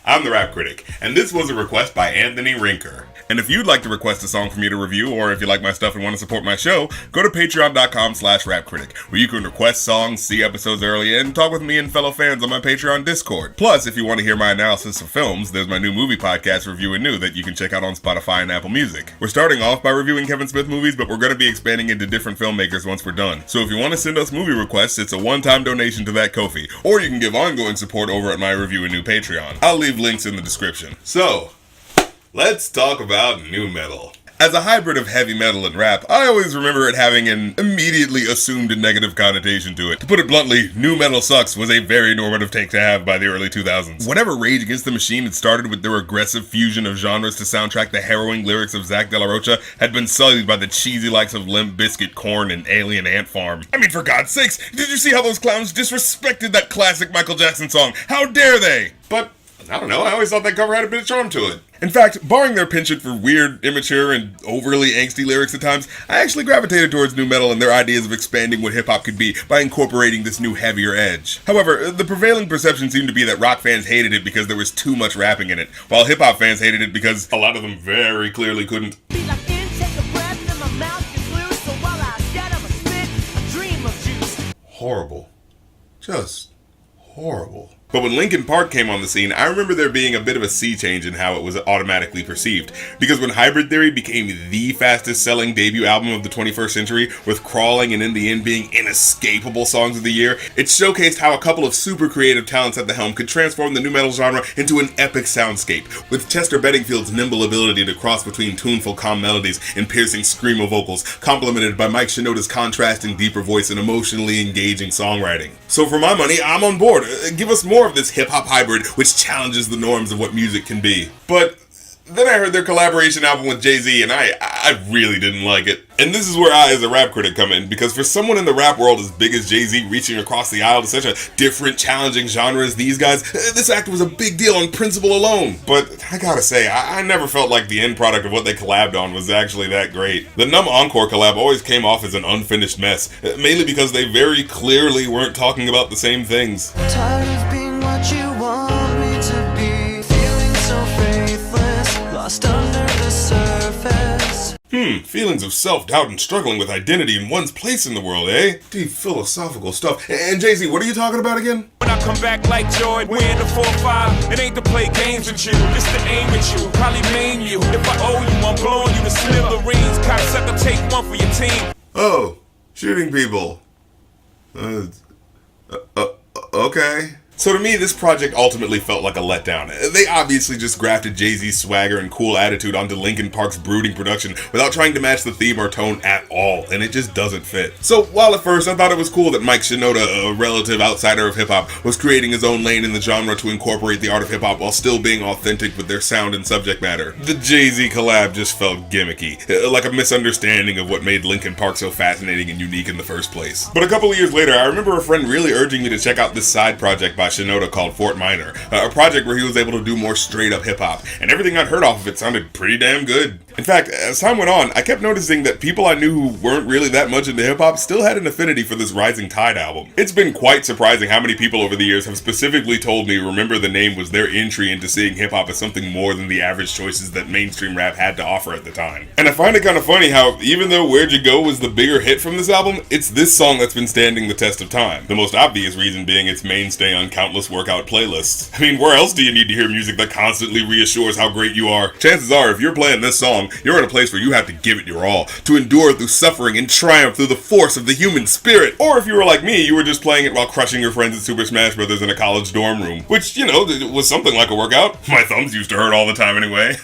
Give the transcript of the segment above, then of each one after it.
I'm the Rap Critic, and this was a request by Anthony Rinker. And if you'd like to request a song for me to review, or if you like my stuff and want to support my show, go to patreon.com/rapcritic, where you can request songs, see episodes early, and talk with me and fellow fans on my Patreon Discord. Plus, if you want to hear my analysis of films, there's my new movie podcast, Review and New, that you can check out on Spotify and Apple Music. We're starting off by reviewing Kevin Smith movies, but we're going to be expanding into different filmmakers once we're done. So if you want to send us movie requests, it's a one-time donation to that Ko-fi, or you can give ongoing support over at my Review and New Patreon. I'll leave links in the description. So, let's talk about nu metal. As a hybrid of heavy metal and rap, I always remember it having an immediately assumed negative connotation to it. To put it bluntly, nu metal sucks was a very normative take to have by the early 2000s. Whenever Rage Against the Machine had started with their aggressive fusion of genres to soundtrack the harrowing lyrics of Zach De La Rocha, had been sullied by the cheesy likes of Limp Bizkit, Korn, and Alien Ant Farm. I mean, for God's sakes, did you see how those clowns disrespected that classic Michael Jackson song? How dare they? But I don't know, I always thought that cover had a bit of charm to it. In fact, barring their penchant for weird, immature, and overly angsty lyrics at times, I actually gravitated towards nu metal and their ideas of expanding what hip-hop could be by incorporating this new heavier edge. However, the prevailing perception seemed to be that rock fans hated it because there was too much rapping in it, while hip-hop fans hated it because a lot of them very clearly couldn't. Horrible. Just horrible. But when Linkin Park came on the scene, I remember there being a bit of a sea change in how it was automatically perceived. Because when Hybrid Theory became the fastest selling debut album of the 21st century, with Crawling and In the End being inescapable songs of the year, it showcased how a couple of super creative talents at the helm could transform the nu metal genre into an epic soundscape, with Chester Bedingfield's nimble ability to cross between tuneful calm melodies and piercing screamo vocals, complemented by Mike Shinoda's contrasting deeper voice and emotionally engaging songwriting. So for my money, I'm on board. Give us more of this hip-hop hybrid which challenges the norms of what music can be. But then I heard their collaboration album with Jay-Z and I really didn't like it. And this is where I, as a rap critic, come in, because for someone in the rap world as big as Jay-Z reaching across the aisle to such a different, challenging genre as these guys, this act was a big deal on principle alone. But I gotta say, I never felt like the end product of what they collabed on was actually that great. The Numb Encore collab always came off as an unfinished mess, mainly because they very clearly weren't talking about the same things. Tired of being what you want me to be, feeling so faithless, lost under the surface. Feelings of self-doubt and struggling with identity and one's place in the world, eh? Deep philosophical stuff. And Jay-Z, what are you talking about again? When I come back like Jordan, we're in the 4-5. It ain't to play games with you, just to aim at you, probably maim you. If I owe you, I'm blowing you to smithereens. Cocksucker, take one for your team. Oh, shooting people. Okay. So to me, this project ultimately felt like a letdown. They obviously just grafted Jay-Z's swagger and cool attitude onto Linkin Park's brooding production without trying to match the theme or tone at all, and it just doesn't fit. So while at first I thought it was cool that Mike Shinoda, a relative outsider of hip-hop, was creating his own lane in the genre to incorporate the art of hip-hop while still being authentic with their sound and subject matter, the Jay-Z collab just felt gimmicky, like a misunderstanding of what made Linkin Park so fascinating and unique in the first place. But a couple of years later, I remember a friend really urging me to check out this side project by Shinoda called Fort Minor, a project where he was able to do more straight up hip hop, and everything I'd heard off of it sounded pretty damn good. In fact, as time went on, I kept noticing that people I knew who weren't really that much into hip hop still had an affinity for this Rising Tide album. It's been quite surprising how many people over the years have specifically told me Remember the Name was their entry into seeing hip hop as something more than the average choices that mainstream rap had to offer at the time. And I find it kind of funny how, even though Where'd You Go was the bigger hit from this album, it's this song that's been standing the test of time. The most obvious reason being its mainstay on countless workout playlists. I mean, where else do you need to hear music that constantly reassures how great you are? Chances are, if you're playing this song, you're in a place where you have to give it your all, to endure through suffering and triumph through the force of the human spirit. Or if you were like me, you were just playing it while crushing your friends at Super Smash Bros. In a college dorm room, which, you know, was something like a workout. My thumbs used to hurt all the time anyway.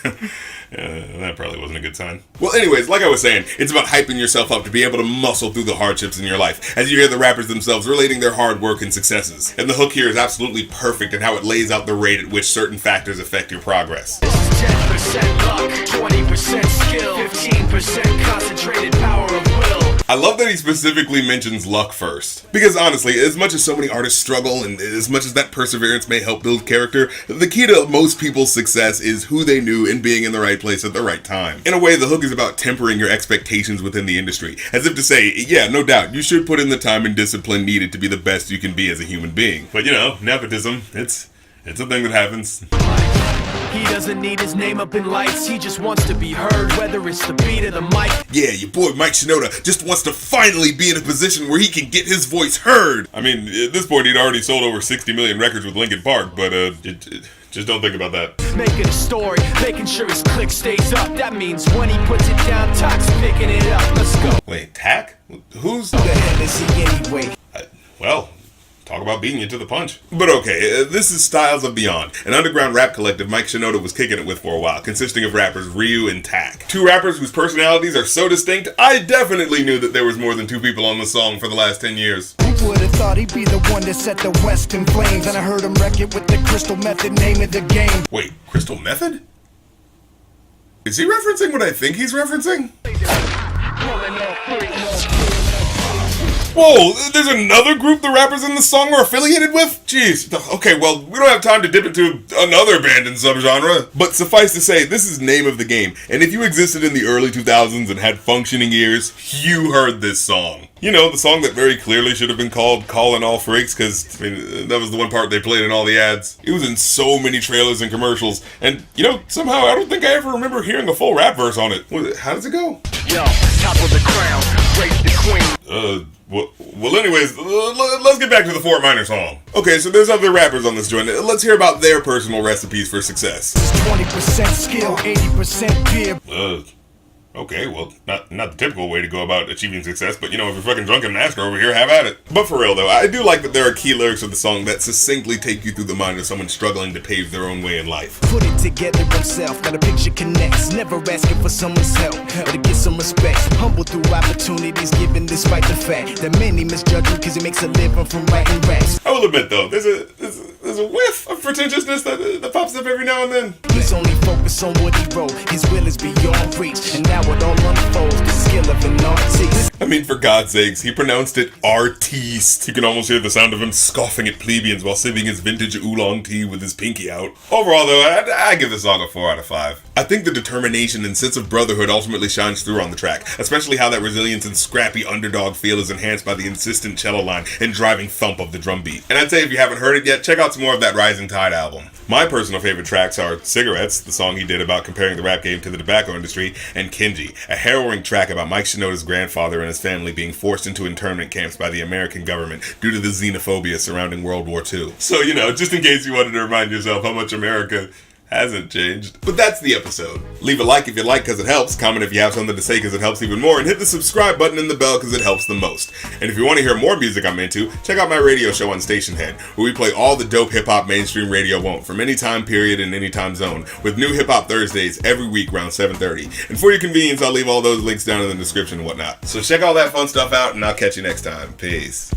That probably wasn't a good sign. Well, anyways, like I was saying, it's about hyping yourself up to be able to muscle through the hardships in your life, as you hear the rappers themselves relating their hard work and successes. And the hook here is absolutely perfect in how it lays out the rate at which certain factors affect your progress. This is 10% luck, 20% skill, 15% concentrated power of will. I love that he specifically mentions luck first. Because honestly, as much as so many artists struggle, and as much as that perseverance may help build character, the key to most people's success is who they knew and being in the right place at the right time. In a way, the hook is about tempering your expectations within the industry, as if to say, yeah, no doubt, you should put in the time and discipline needed to be the best you can be as a human being. But you know, nepotism, it's It's a thing that happens. He doesn't need his name up in lights, he just wants to be heard, whether it's the beat of the mic. Yeah, your boy Mike Shinoda just wants to finally be in a position where he can get his voice heard. I mean, at this point, he'd already sold over 60 million records with Linkin Park, but just don't think about that. Making a story, making sure his click stays up. That means when he puts it down, Tac's picking it up. Let's go. Wait, Tack? Who's... Who the hell is he anyway? Well... talk about beating you to the punch. But okay, this is Styles of Beyond, an underground rap collective Mike Shinoda was kicking it with for a while, consisting of rappers Ryu and Tack. Two rappers whose personalities are so distinct, I definitely knew that there was more than two people on the song for the last 10 years. Who would've thought he'd be the one that set the West in flames? And I heard him wreck it with the Crystal Method, name of the game. Wait, Crystal Method? Is he referencing what I think he's referencing? Whoa, there's another group the rappers in the song are affiliated with? Jeez. Okay, well, we don't have time to dip into another abandoned subgenre. But suffice to say, this is name of the game. And if you existed in the early 2000s and had functioning ears, you heard this song. You know, the song that very clearly should have been called Callin' All Freaks, because, I mean, that was the one part they played in all the ads. It was in so many trailers and commercials. And, you know, somehow I don't think I ever remember hearing a full rap verse on it. How does it go? Yo, top of the crown, raise the queen. Well, anyways, let's get back to the Fort Minor song. Okay, so there's other rappers on this joint. Let's hear about their personal recipes for success. 20% skill, 80% gear. Okay, well, not the typical way to go about achieving success, but you know, if you're fucking drunken master over here, have at it. But for real though, I do like that there are key lyrics of the song that succinctly take you through the mind of someone struggling to pave their own way in life. Put it together himself, got a picture connects. Never asking for someone's help, or to get some respect. Humble through opportunities given despite the fact that many misjudge him because he makes a living from writing raps. I will admit though, there's a whiff of pretentiousness that pops up every now and then. He's only focused on what he wrote, his will is beyond reach, and now it all unfolds, the skill of an artist. I mean, for God's sakes, he pronounced it artiste. You can almost hear the sound of him scoffing at plebeians while sipping his vintage oolong tea with his pinky out. Overall though, I give the song a 4 out of 5. I think the determination and sense of brotherhood ultimately shines through on the track, especially how that resilience and scrappy underdog feel is enhanced by the insistent cello line and driving thump of the drum beat. And I'd say if you haven't heard it yet, check out some more of that Rising Tide album. My personal favorite tracks are Cigarettes, the song he did about comparing the rap game to the tobacco industry, and Kenji, a harrowing track about Mike Shinoda's grandfather and his family being forced into internment camps by the American government due to the xenophobia surrounding World War II. So, you know, just in case you wanted to remind yourself how much America hasn't changed. But that's the episode. Leave a like if you like because it helps, comment if you have something to say because it helps even more, and hit the subscribe button and the bell because it helps the most. And if you want to hear more music I'm into, check out my radio show on Station Head, where we play all the dope hip-hop mainstream radio won't, from any time period and any time zone, with new hip-hop Thursdays every week around 7:30. And for your convenience, I'll leave all those links down in the description and whatnot. So check all that fun stuff out, and I'll catch you next time. Peace.